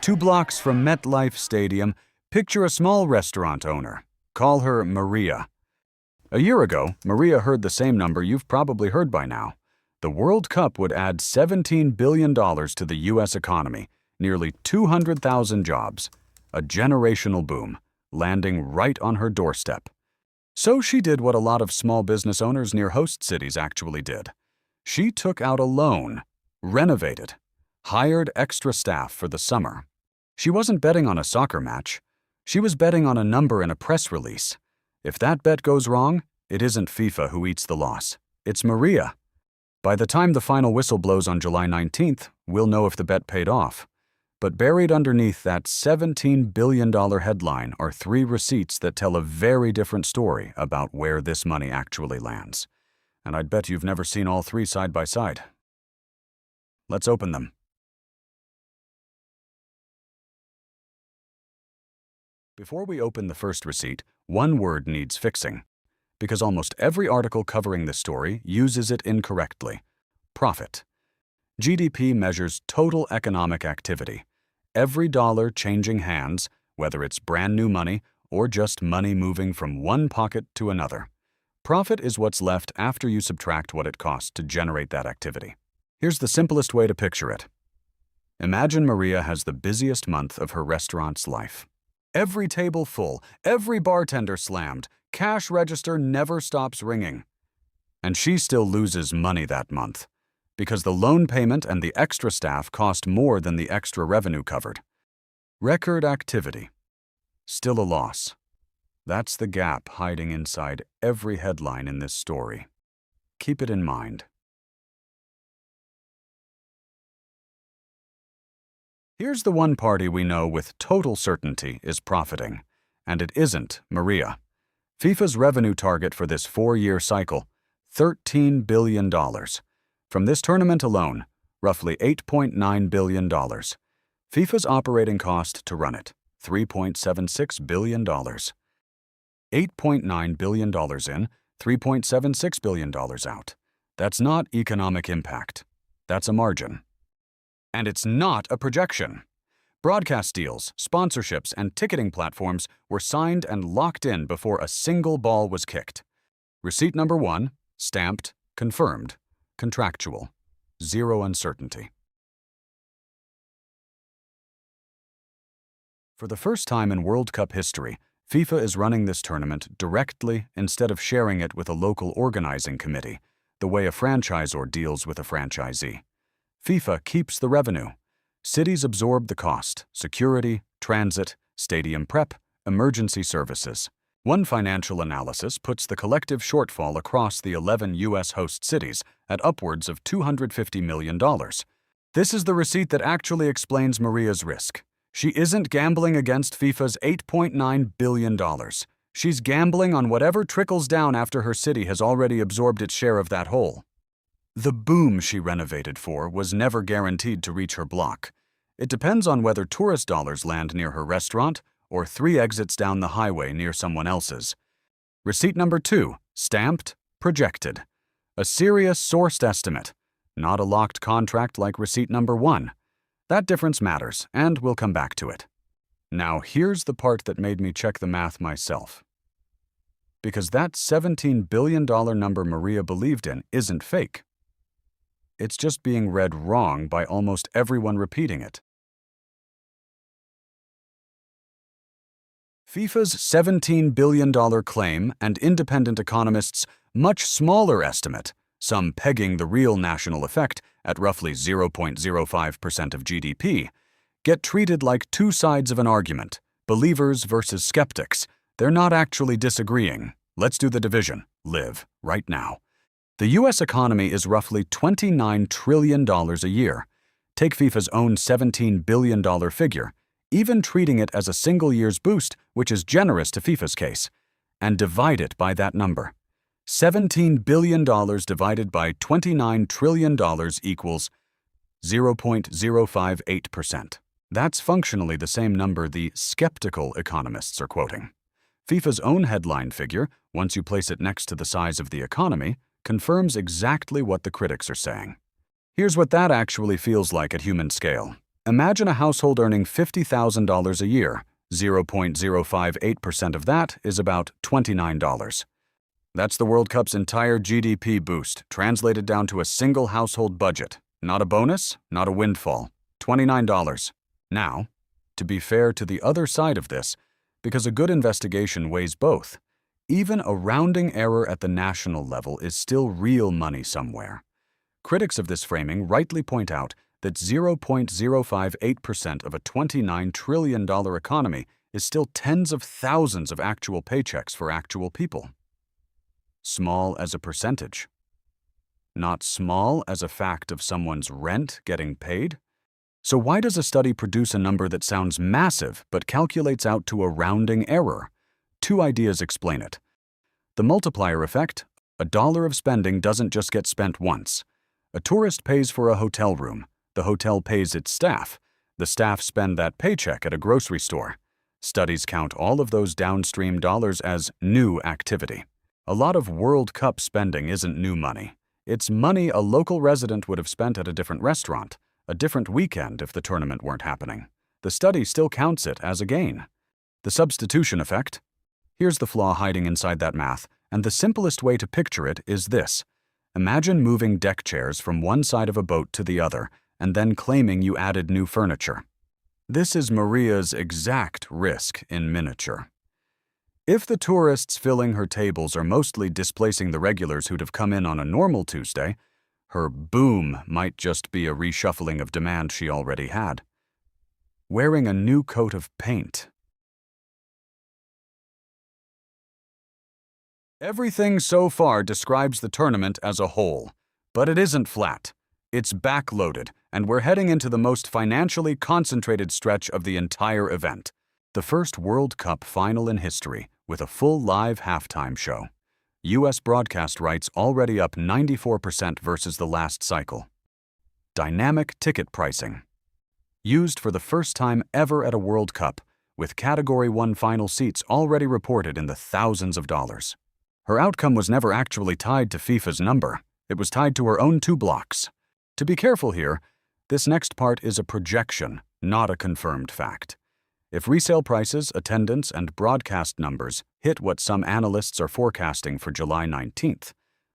2 blocks from MetLife Stadium, picture a small restaurant owner. Call her Maria. A year ago, Maria heard the same number you've probably heard by now. The World Cup would add $17 billion to the U.S. economy, nearly 200,000 jobs. A generational boom, landing right on her doorstep. So she did what a lot of small business owners near host cities actually did. She took out a loan, renovated, hired extra staff for the summer. She wasn't betting on a soccer match. She was betting on a number in a press release. If that bet goes wrong, it isn't FIFA who eats the loss. It's Maria. By the time the final whistle blows on July 19th, we'll know if the bet paid off. But buried underneath that $17 billion headline are 3 receipts that tell a very different story about where this money actually lands. And I'd bet you've never seen all 3 side by side. Let's open them. Before we open the first receipt, one word needs fixing, because almost every article covering this story uses it incorrectly. Profit. GDP measures total economic activity. Every dollar changing hands, whether it's brand new money or just money moving from one pocket to another. Profit is what's left after you subtract what it costs to generate that activity. Here's the simplest way to picture it. Imagine Maria has the busiest month of her restaurant's life. Every table full, every bartender slammed, cash register never stops ringing. And she still loses money that month, because the loan payment and the extra staff cost more than the extra revenue covered. Record activity. Still a loss. That's the gap hiding inside every headline in this story. Keep it in mind. Here's the one party we know with total certainty is profiting, and it isn't Maria. FIFA's revenue target for this 4-year cycle, $13 billion. From this tournament alone, roughly $8.9 billion. FIFA's operating cost to run it, $3.76 billion. $8.9 billion in, $3.76 billion out. That's not economic impact. That's a margin. And it's not a projection. Broadcast deals, sponsorships, and ticketing platforms were signed and locked in before a single ball was kicked. Receipt number 1, stamped, confirmed, contractual, 0 uncertainty. For the first time in World Cup history, FIFA is running this tournament directly instead of sharing it with a local organizing committee, the way a franchisor deals with a franchisee. FIFA keeps the revenue. Cities absorb the cost: security, transit, stadium prep, emergency services. One financial analysis puts the collective shortfall across the 11 U.S. host cities at upwards of $250 million. This is the receipt that actually explains Maria's risk. She isn't gambling against FIFA's $8.9 billion. She's gambling on whatever trickles down after her city has already absorbed its share of that hole. The boom she renovated for was never guaranteed to reach her block. It depends on whether tourist dollars land near her restaurant or 3 exits down the highway near someone else's. Receipt number 2, stamped, projected. A serious sourced estimate, not a locked contract like receipt number 1. That difference matters, and we'll come back to it. Now here's the part that made me check the math myself. Because that $17 billion number Maria believed in isn't fake. It's just being read wrong by almost everyone repeating it. FIFA's $17 billion claim and independent economists' much smaller estimate, some pegging the real national effect at roughly 0.05% of GDP, get treated like 2 sides of an argument, believers versus skeptics. They're not actually disagreeing. Let's do the division. Live, right now. The U.S. economy is roughly $29 trillion a year. Take FIFA's own $17 billion figure, even treating it as a single year's boost, which is generous to FIFA's case, and divide it by that number. $17 billion divided by $29 trillion equals 0.058%. That's functionally the same number the skeptical economists are quoting. FIFA's own headline figure, once you place it next to the size of the economy, confirms exactly what the critics are saying. Here's what that actually feels like at human scale. Imagine a household earning $50,000 a year. 0.058% of that is about $29. That's the World Cup's entire GDP boost, translated down to a single household budget. Not a bonus, not a windfall. $29. Now, to be fair to the other side of this, because a good investigation weighs both, even a rounding error at the national level is still real money somewhere. Critics of this framing rightly point out that 0.058% of a $29 trillion economy is still tens of thousands of actual paychecks for actual people. Small as a percentage. Not small as a fact of someone's rent getting paid? So why does a study produce a number that sounds massive but calculates out to a rounding error? Two ideas explain it. The multiplier effect: a dollar of spending doesn't just get spent once. A tourist pays for a hotel room. The hotel pays its staff. The staff spend that paycheck at a grocery store. Studies count all of those downstream dollars as new activity. A lot of World Cup spending isn't new money. It's money a local resident would have spent at a different restaurant, a different weekend if the tournament weren't happening. The study still counts it as a gain. The substitution effect? Here's the flaw hiding inside that math, and the simplest way to picture it is this. Imagine moving deck chairs from one side of a boat to the other, and then claiming you added new furniture. This is Maria's exact risk in miniature. If the tourists filling her tables are mostly displacing the regulars who'd have come in on a normal Tuesday, her boom might just be a reshuffling of demand she already had. Wearing a new coat of paint. Everything so far describes the tournament as a whole, but it isn't flat. It's backloaded, and we're heading into the most financially concentrated stretch of the entire event. The first World Cup final in history, with a full live halftime show. U.S. broadcast rights already up 94% versus the last cycle. Dynamic ticket pricing. Used for the first time ever at a World Cup, with Category 1 final seats already reported in the thousands of dollars. Her outcome was never actually tied to FIFA's number. It was tied to her own 2 blocks. To be careful here, this next part is a projection, not a confirmed fact. If resale prices, attendance, and broadcast numbers hit what some analysts are forecasting for July 19th,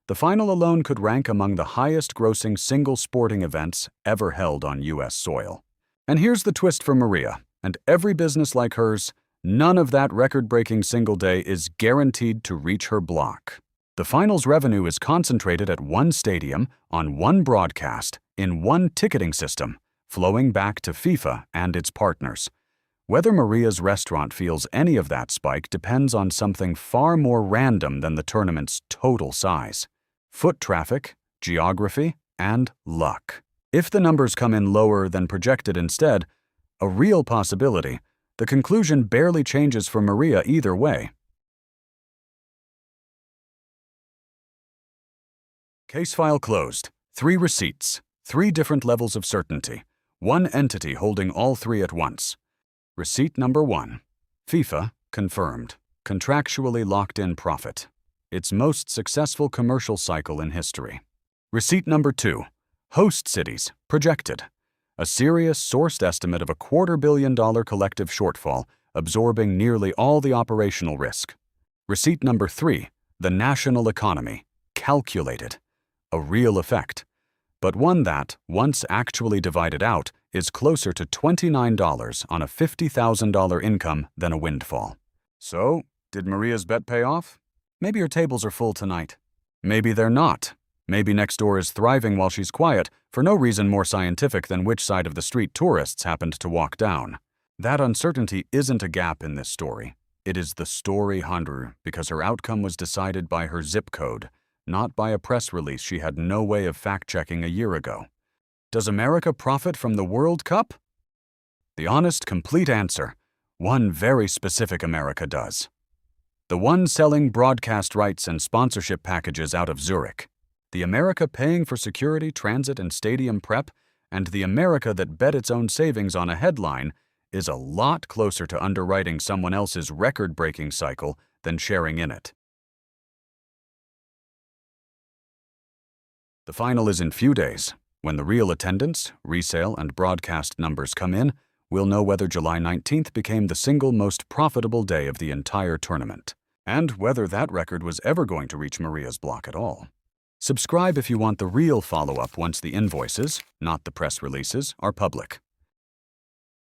the final alone could rank among the highest-grossing single sporting events ever held on U.S. soil. And here's the twist for Maria, and every business like hers: none of that record-breaking single day is guaranteed to reach her block. The finals revenue is concentrated at one stadium, on one broadcast, in one ticketing system, flowing back to FIFA and its partners. Whether Maria's restaurant feels any of that spike depends on something far more random than the tournament's total size: foot traffic, geography, and luck. If the numbers come in lower than projected instead, a real possibility, the conclusion barely changes for Maria either way. Case file closed. 3 receipts, 3 different levels of certainty, one entity holding all 3 at once. Receipt number 1. FIFA, confirmed. Contractually locked-in profit. Its most successful commercial cycle in history. Receipt number 2. Host cities, projected. A serious sourced estimate of a $250 million collective shortfall, absorbing nearly all the operational risk. Receipt number 3. The national economy, calculated. A real effect, but one that, once actually divided out, is closer to $29 on a $50,000 income than a windfall. So, did Maria's bet pay off? Maybe her tables are full tonight. Maybe they're not. Maybe next door is thriving while she's quiet, for no reason more scientific than which side of the street tourists happened to walk down. That uncertainty isn't a gap in this story. It is the story hunter, because her outcome was decided by her zip code, not by a press release she had no way of fact-checking a year ago. Does America profit from the World Cup? The honest, complete answer: one very specific America does. The one selling broadcast rights and sponsorship packages out of Zurich. The America paying for security, transit, and stadium prep, and the America that bet its own savings on a headline is a lot closer to underwriting someone else's record-breaking cycle than sharing in it. The final is in few days. When the real attendance, resale, and broadcast numbers come in, we'll know whether July 19th became the single most profitable day of the entire tournament, and whether that record was ever going to reach Maria's block at all. Subscribe if you want the real follow-up once the invoices, not the press releases, are public.